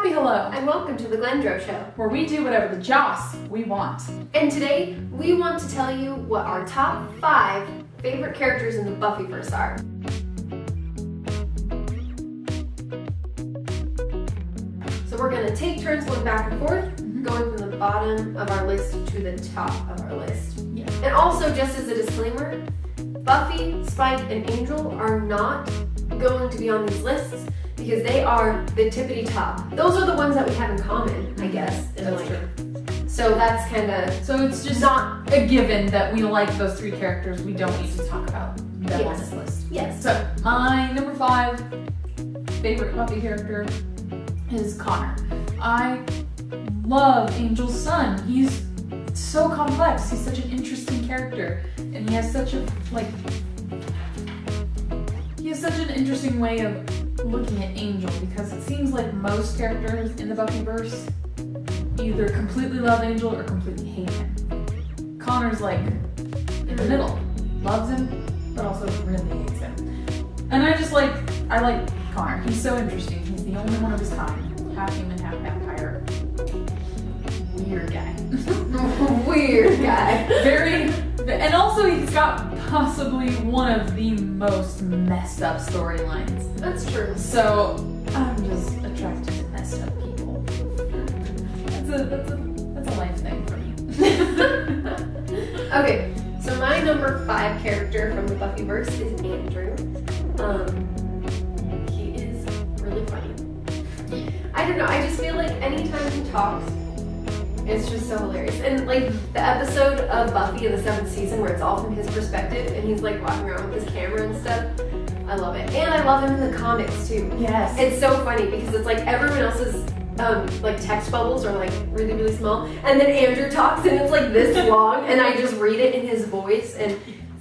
Happy hello, and welcome to the Glendreau Show, where we do whatever the joss we want. And today, we want to tell you what our top 5 favorite characters in the Buffyverse are. So we're going to take turns going back and forth, going from the bottom of our list to the top of our list. Yeah. And also, just as a disclaimer, Buffy, Spike, and Angel are not going to be on these lists because they are the tippity top. Those are the ones that we have in common, I guess. That's true. So that's kind of... So it's just not a given that we like those 3 characters. We don't need to talk about them on this list. Yes. So my number 5 favorite Buffy character is Connor. I love Angel's son. He's so complex. He's such an interesting character. And he has such a, such an interesting way of looking at Angel, because it seems like most characters in the Buffyverse either completely love Angel or completely hate him. Connor's like in the middle, loves him, but also really hates him. And I like Connor. He's so interesting. He's the only one of his kind, half human, half vampire. Weird guy. Weird guy. And also he's got possibly one of the most messed up storylines. That's true. So I'm just attracted to messed up people. That's a life thing for me. Okay, so my number 5 character from the Buffyverse is Andrew. He is really funny. I don't know, I just feel like anytime he talks, it's just so hilarious. And like the episode of Buffy in the 7th season where it's all from his perspective and he's like walking around with his camera and stuff, I love it. And I love him in the comics too. Yes. It's so funny because it's like everyone else's like text bubbles are like really, really small. And then Andrew talks and it's like this long and I just read it in his voice and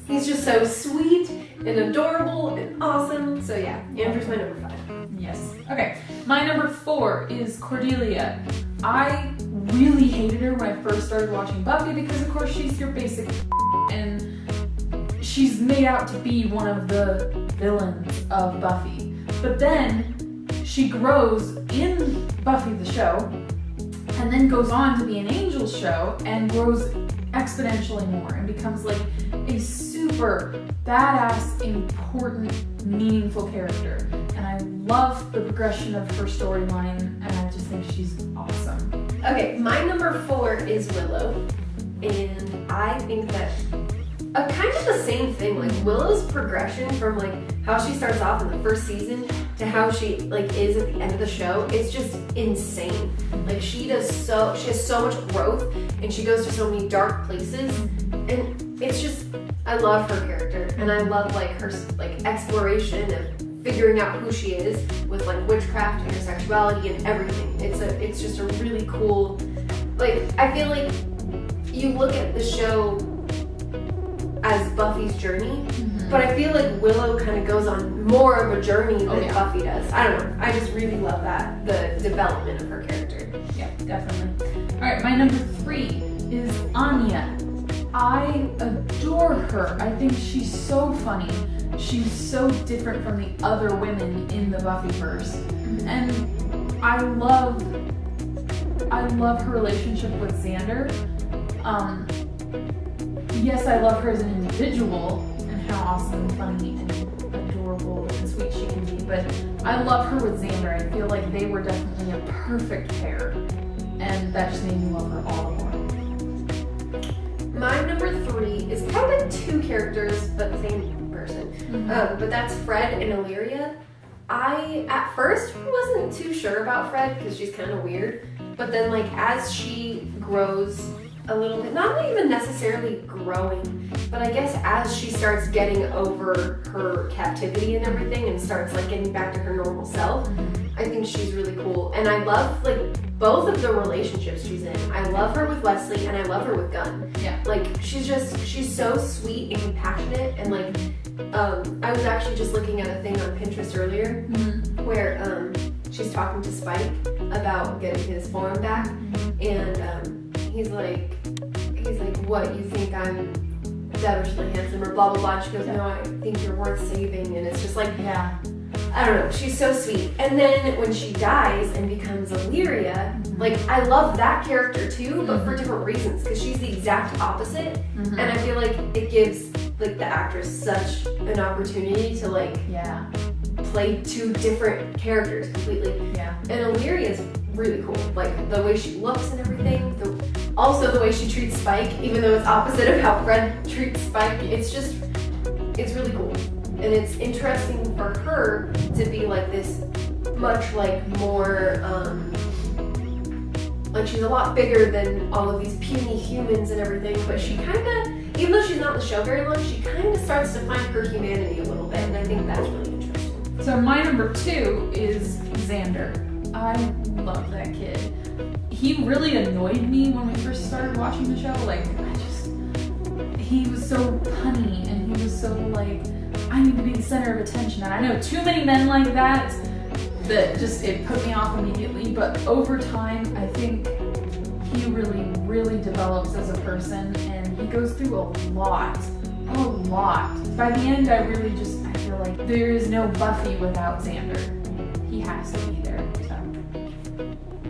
he's just so sweet and adorable and awesome. So yeah, Andrew's my number 5. Yes. Okay. My number 4 is Cordelia. I really hated her when I first started watching Buffy because of course she's your basic and she's made out to be one of the villains of Buffy. But then she grows in Buffy the show and then goes on to be an Angel's show and grows exponentially more and becomes like a super badass, important, meaningful character. And I love the progression of her storyline and I just think she's awesome. Okay, my number 4 is Willow, and I think that kind of the same thing, like Willow's progression from like how she starts off in the first season to how she like is at the end of the show, it's just insane. Like she has so much growth and she goes to so many dark places and it's just, I love her character and I love like her like exploration of figuring out who she is with like witchcraft and her sexuality and everything. It's just a really cool, like I feel like you look at the show as Buffy's journey, but I feel like Willow kind of goes on more of a journey than Buffy does. I don't know. I just really love that, the development of her character. Yeah, definitely. All right, my number 3 is Anya. I adore her. I think she's so funny. She's so different from the other women in the Buffyverse. And I love her relationship with Xander. Yes, I love her as an individual and how awesome and funny and adorable and sweet she can be, but I love her with Xander. I feel like they were definitely a perfect pair, and that just made me love her all the more. My number 3 is kind of 2 characters, but the same person. But that's Fred and Illyria. I, at first, wasn't too sure about Fred because she's kind of weird, but then like as she grows a little bit, not even necessarily growing, but I guess as she starts getting over her captivity and everything and starts like getting back to her normal self, I think she's really cool. And I love like both of the relationships she's in. I love her with Leslie and I love her with Gunn. Yeah. Like she's so sweet and compassionate and like I was actually just looking at a thing on Pinterest earlier where she's talking to Spike about getting his form back and he's like, what, you think I'm devilishly handsome or blah blah blah, and she goes, no, I think you're worth saving, and it's just like, yeah, I don't know, she's so sweet. And then when she dies and becomes Illyria, like, I love that character too, but for different reasons, because she's the exact opposite. And I feel like it gives, like, the actress such an opportunity to, like, play two different characters completely. And Illyria is really cool. Like, the way she looks and everything. Also the way she treats Spike, even though it's opposite of how Fred treats Spike. It's really cool. And it's interesting for her to be like this much like more, like she's a lot bigger than all of these puny humans and everything, but she kind of, even though she's not in the show very long, she kind of starts to find her humanity a little bit, and I think that's really interesting. So my number 2 is Xander. I love that kid. He really annoyed me when we first started watching the show. Like, he was so punny, and he was so like, I need to be the center of attention. And I know too many men like that just, it put me off immediately. But over time, I think he really, really develops as a person, and he goes through a lot. By the end, I feel like there is no Buffy without Xander. He has to be there, so.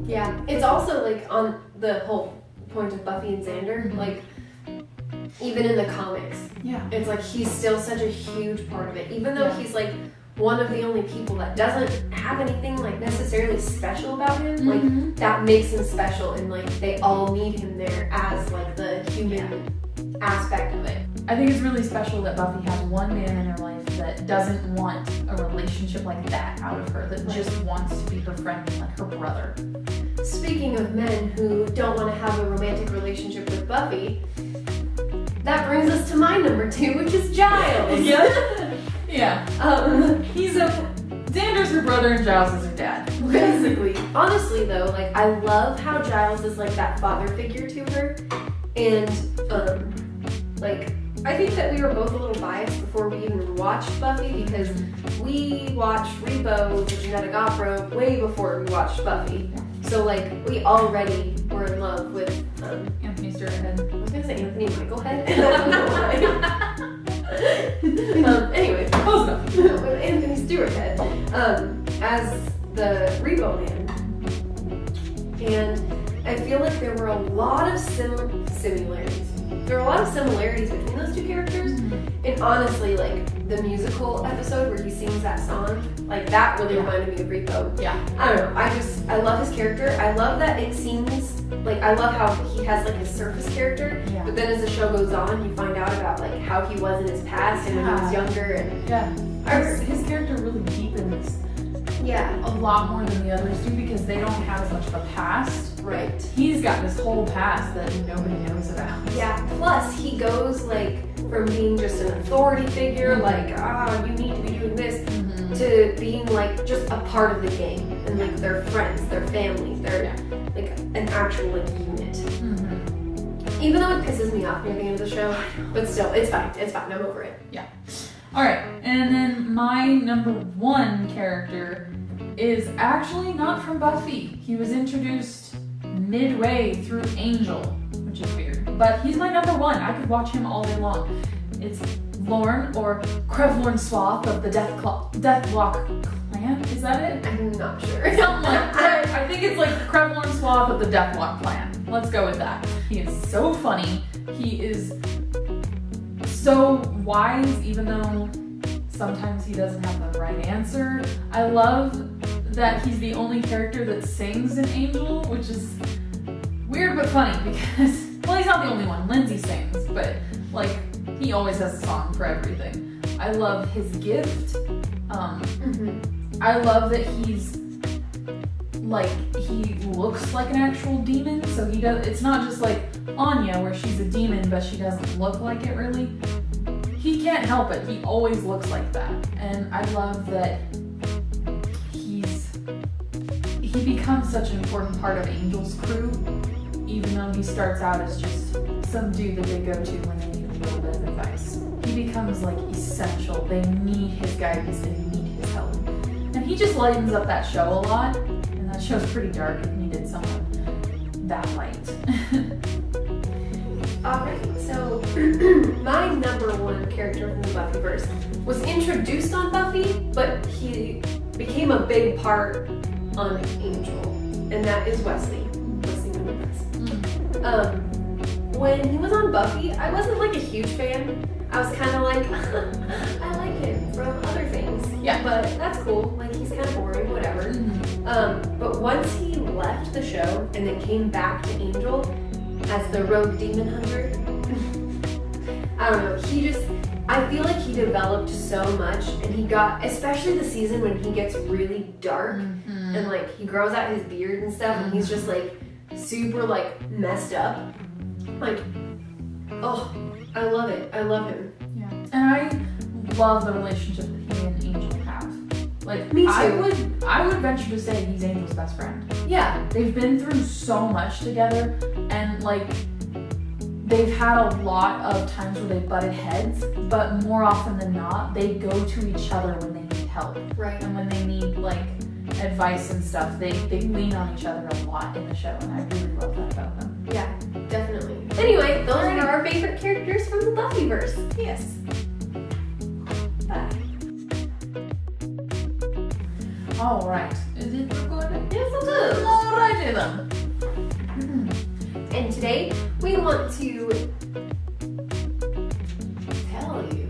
Yeah, it's also like on the whole point of Buffy and Xander, like, even in the comics, it's like he's still such a huge part of it. Even though he's like one of the only people that doesn't have anything like necessarily special about him, like that makes him special, and like they all need him there as like the human aspect of it. I think it's really special that Buffy has one man in her life that doesn't want a relationship like that out of her, that just wants to be her friend and like her brother. Speaking of men who don't want to have a romantic relationship with Buffy, that brings us to my number 2, which is Giles. Xander's her brother and Giles is her dad. Basically. Honestly though, like, I love how Giles is like that father figure to her. And, like, I think that we were both a little biased before we even watched Buffy, because we watched Rebo, the Genetic Opera, way before we watched Buffy. So, like, we already were in love with, Anthony Stewart Head. I was gonna say Anthony Michael Head. I don't know why. Anyway, close enough. With Anthony Stewart Head, as the Rebo Man. And I feel like there were a lot of similarities. There were a lot of similarities between those two characters, and honestly, like, the musical episode where he sings that song, like, that really reminded me of Repo. I don't know, I love his character. I love that it seems, like, I love how he has, like, his surface character, but then as the show goes on, you find out about, like, how he was in his past and when he was younger, and his character really deepens a lot more than the others do, because they don't have as much of a past. Right. He's got this whole past that nobody knows about. Plus he goes, like, from being just an authority figure, like, you need to be doing this, to being, like, just a part of the gang, and, like, their friends, their families, they're, like, an actual, like, unit. Even though it pisses me off near the end of the show, but still, it's fine, I'm over it. Alright, and then my number 1 character is actually not from Buffy. He was introduced midway through Angel, which is weird. But he's my number 1. I could watch him all day long. It's Lorne, or Crevlorn Swath of the Deathlock Clan. Is that it? I'm not sure. Something like that. I think it's like Crevlorn Swath of the Deathlock Clan. Let's go with that. He is so funny. He is so wise, even though sometimes he doesn't have the right answer. I love that he's the only character that sings in Angel, which is weird but funny, because, well, he's not the only one. Lindsay sings, but, like, he always has a song for everything. I love his gift. I love that he's, like, he looks like an actual demon, so he does. It's not just like Anya, where she's a demon but she doesn't look like it really. He can't help it. He always looks like that, and I love that he becomes such an important part of Angel's crew, even though he starts out as just some dude that they go to when they need a little bit of advice. He becomes, like, essential. They need his guidance. They need his help. And he just lightens up that show a lot, and that show's pretty dark. It needed someone that light. Alright, so my number one character from the Buffyverse was introduced on Buffy, but he became a big part on Angel, and that is Wesley. Wesley Menendez. When he was on Buffy, I wasn't like a huge fan. I was kind of like, I like him from other things. Yeah. But that's cool. Like, he's kind of boring, whatever. But once he left the show and then came back to Angel as the rogue demon hunter, I don't know, I feel like he developed so much, and he got, especially the season when he gets really dark and like he grows out his beard and stuff, and he's just like super like messed up. Like, oh, I love it. I love him. Yeah. And I love the relationship that he and Angel have. Like, me too. I would venture to say he's Angel's best friend. Yeah. They've been through so much together, and like they've had a lot of times where they butted heads, but more often than not, they go to each other when they need help. Right. And when they need like advice and stuff, they lean on each other a lot in the show, and I really love that about them. Yeah, definitely. Anyway, those are our favorite characters from the Buffyverse. Yes. Bye. All right. Is it recording? Yes, it is. Alrighty then. And today we want to tell you